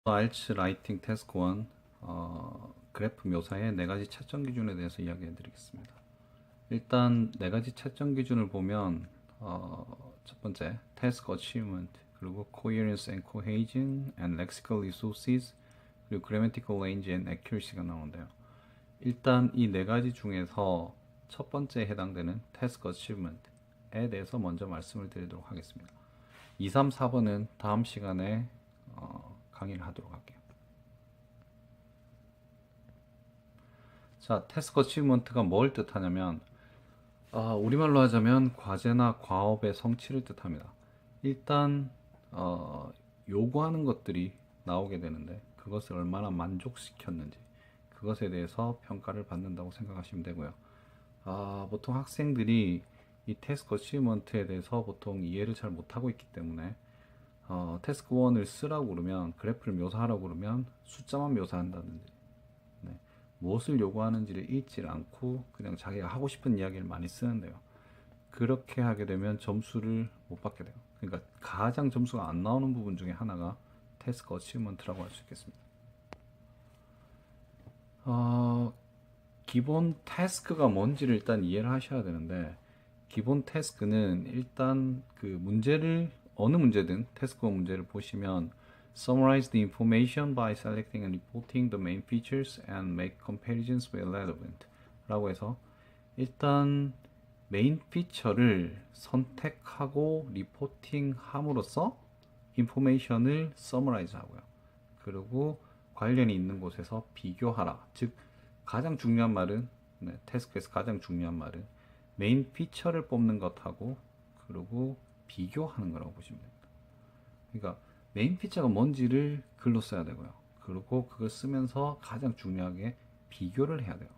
알츠 라이팅 태스크 1 그래프 묘사의 네 가지 채점 기준에 대해서 이야기해 드리겠습니다. 일단 네 가지 채점 기준을 보면 첫 번째 task achievement, 그리고 coherence and cohesion and lexical resources, 그리고 grammatical range and accuracy가 나오는데요. 일단 이 네 가지 중에서 첫 번째에 해당되는 task achievement에 대해서 먼저 말씀을 드리도록 하겠습니다. 2, 3, 4번은 다음 시간에 강의를 하도록 할게요. 자, 태스크 어치브먼트가 뭘 뜻하냐면 우리말로 하자면 과제나 과업의 성취를 뜻합니다. 일단 요구하는 것들이 나오게 되는데 그것을 얼마나 만족시켰는지 그것에 대해서 평가를 받는다고 생각하시면 되고요. 보통 학생들이 이 태스크 어치브먼트에 대해서 보통 이해를 잘 못하고 있기 때문에 태스크 1을 쓰라고 그러면, 그래프를 묘사하라고 그러면 숫자만 묘사한다든지 무엇을 요구하는지를 읽지 않고 그냥 자기가 하고 싶은 이야기를 많이 쓰는데요. 그렇게 하게 되면 점수를 못 받게 돼요. 그러니까 가장 점수가 안 나오는 부분 중에 하나가 태스크 어치브먼트라고 할 수 있겠습니다. 기본 태스크가 뭔지를 일단 이해를 하셔야 되는데, 기본 태스크는 일단 그 문제를, 어느 문제든 태스크 문제를 보시면 summarize the information by selecting and reporting the main features and make comparisons where relevant 라고 해서 일단 메인 피처를 선택하고 리포팅 함으로써 인포메이션을 서머라이즈 하고요. 그리고 관련이 있는 곳에서 비교하라. 즉 가장 중요한 말은, 태스크에서 가장 중요한 말은 메인 피처를 뽑는 것하고 그리고 비교하는 거라고 보시면 됩니다. 그러니까 메인 피처가 뭔지를 글로 써야 되고요. 그리고 그걸 쓰면서 가장 중요하게 비교를 해야 돼요.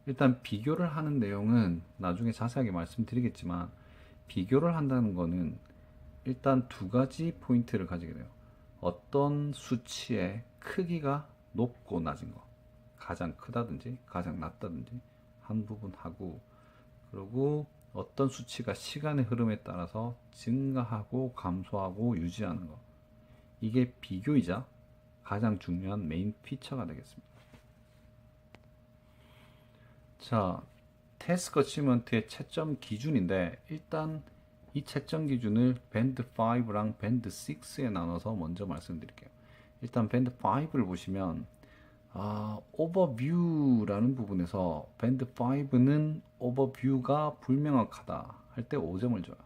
일단 비교를 하는 내용은 나중에 자세하게 말씀드리겠지만, 비교를 한다는 거는 일단 두 가지 포인트를 가지게 돼요. 어떤 수치의 크기가 높고 낮은 거, 가장 크다든지 가장 낮다든지 한 부분하고, 그리고 어떤 수치가 시간의 흐름에 따라서 증가하고 감소하고 유지하는 거, 이게 비교이자 가장 중요한 메인 피처가 되겠습니다. 자, 태스크 어치먼트의 채점 기준인데, 일단 이 채점 기준을 밴드 5랑 밴드 6에 나눠서 먼저 말씀드릴게요. 일단 밴드 5를 보시면 오버뷰라는 부분에서 밴드 5는 오버뷰가 불명확하다 할 때 5점을 줘요.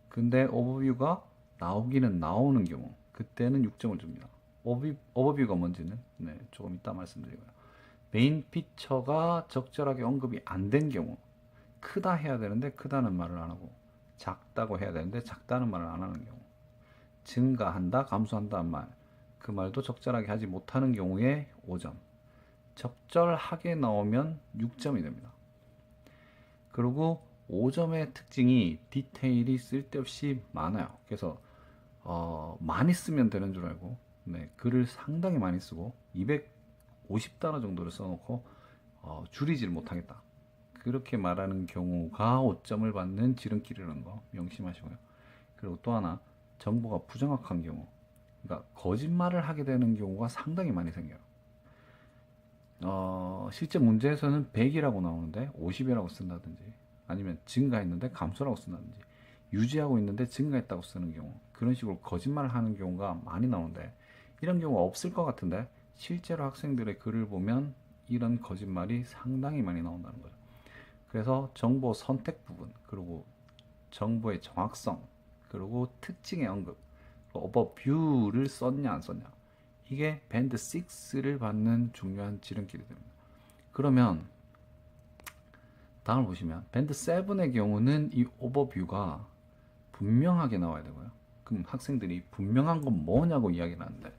근데 오버뷰가 나오기는 나오는 경우, 그때는 6점을 줍니다. 오버뷰가 뭔지는 조금 이따 말씀드리고요. 메인 피처가 적절하게 언급이 안 된 경우, 크다 해야 되는데 크다는 말을 안 하고, 작다고 해야 되는데 작다는 말을 안 하는 경우, 증가한다, 감소한다는 말, 그 말도 적절하게 하지 못하는 경우에 5점, 적절하게 나오면 6점이 됩니다. 그리고 5점의 특징이 디테일이 쓸데없이 많아요. 그래서 많이 쓰면 되는 줄 알고 글을 상당히 많이 쓰고 250단어 정도를 써놓고 줄이질 못하겠다, 그렇게 말하는 경우가 5점을 받는 지름길이라는 거 명심하시고요. 그리고 또 하나, 정보가 부정확한 경우, 그러니까 거짓말을 하게 되는 경우가 상당히 많이 생겨요. 실제 문제에서는 100이라고 나오는데 50이라고 쓴다든지, 아니면 증가했는데 감소라고 쓴다든지, 유지하고 있는데 증가했다고 쓰는 경우, 그런 식으로 거짓말을 하는 경우가 많이 나오는데, 이런 경우가 없을 것 같은데 실제로 학생들의 글을 보면 이런 거짓말이 상당히 많이 나온다는 거죠. 그래서 정보 선택 부분, 그리고 정보의 정확성, 그리고 특징의 언급, 오버뷰를 썼냐 안 썼냐, 이게 밴드 6를 받는 중요한 지름길이 됩니다. 그러면 다음을 보시면 밴드 7의 경우는 이 오버뷰가 분명하게 나와야 되고요. 그럼 학생들이 분명한 건 뭐냐고 이야기를 하는데,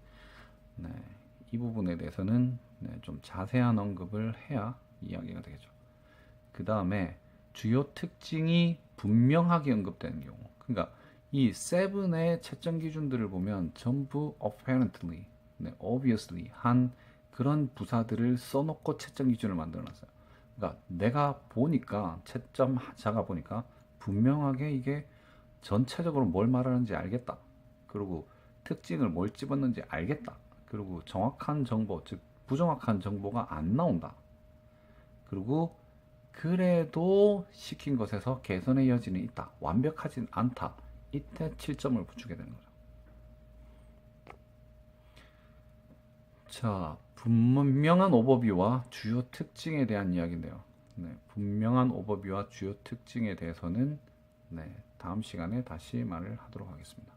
이 부분에 대해서는 좀 자세한 언급을 해야 이야기가 되겠죠. 그 다음에 주요 특징이 분명하게 언급되는 경우, 그러니까 이 7의 채점 기준들을 보면 전부 apparently, obviously 한 그런 부사들을 써놓고 채점 기준을 만들어놨어요. 그러니까 내가 보니까, 채점자가 보니까 분명하게 이게 전체적으로 뭘 말하는지 알겠다, 그리고 특징을 뭘 집었는지 알겠다, 그리고 정확한 정보, 즉 부정확한 정보가 안 나온다. 그리고 그래도 시킨 것에서 개선의 여지는 있다. 완벽하진 않다. 이때 7점을 붙이게 되는 거죠. 자, 분명한 오버뷰와 주요 특징에 대한 이야기인데요. 네, 분명한 오버뷰와 주요 특징에 대해서는 다음 시간에 다시 말을 하도록 하겠습니다.